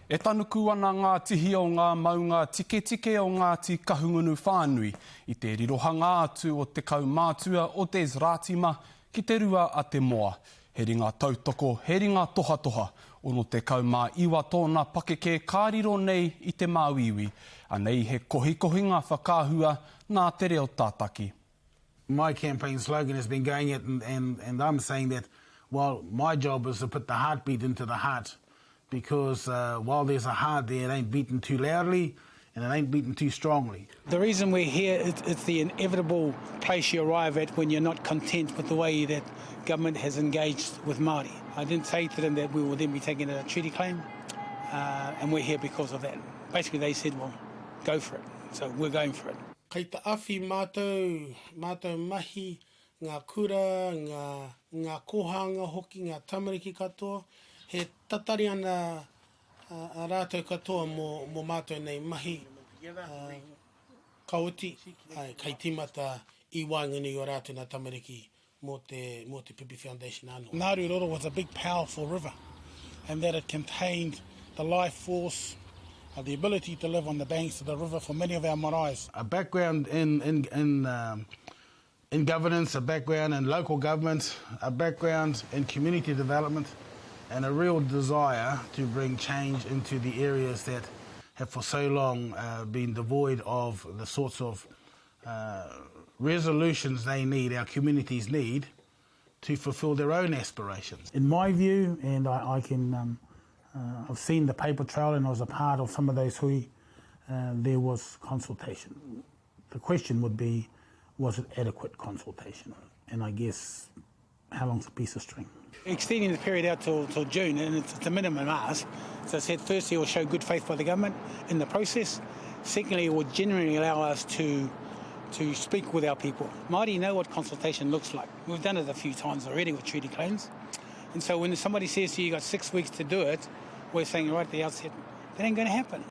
E tanuku ana ngā tihi o ngā maunga tike o Ngāti Kahungunu Whānui i te rirohanga atu o te kaumātua o te Zratima ki te rua a te moa. He ringa tautoko, he ringa tohatoha, ono te kaumā iwa tōna pakeke kāriro nei i te māwiwi, anei he kohikohi ngā whakāhua nā te reo tātaki. My campaign slogan has been going it and I'm saying that, well, my job is to put the heartbeat into the heart. Because while there's a heart there, it ain't beating too loudly and it ain't beating too strongly. The reason we're here, it's the inevitable place you arrive at when you're not content with the way that government has engaged with Māori. I didn't say to them that we will then be taking a treaty claim, and we're here because of that. Basically, they said, well, go for it. So we're going for it. Kei ta awhi mātou mahi, ngā kura, ngā kohanga hoki, ngā tamariki katoa, he tatari ana a rātou katoa mō mātou nei mahi kauti, kei timata I wāngani o rātou nā tamariki mō te Pipi Foundation anō. Ngāru Roro was a big, powerful river, and that it contained the life force, the ability to live on the banks of the river for many of our maraes. A background in governance, a background in local government, a background in community development, and a real desire to bring change into the areas that have for so long been devoid of the sorts of resolutions they need, our communities need, to fulfil their own aspirations. In my view, and I've seen the paper trail and I was a part of some of those hui, there was consultation. The question would be, was it adequate consultation? And I guess, how long's a piece of string? Extending the period out till June, and it's a minimum ask. As I said, firstly, it will show good faith by the government in the process. Secondly, it will generally allow us to speak with our people. Māori know what consultation looks like. We've done it a few times already with treaty claims. And so when somebody says to you, you've got 6 weeks to do it, we're saying right at the outset, that ain't going to happen.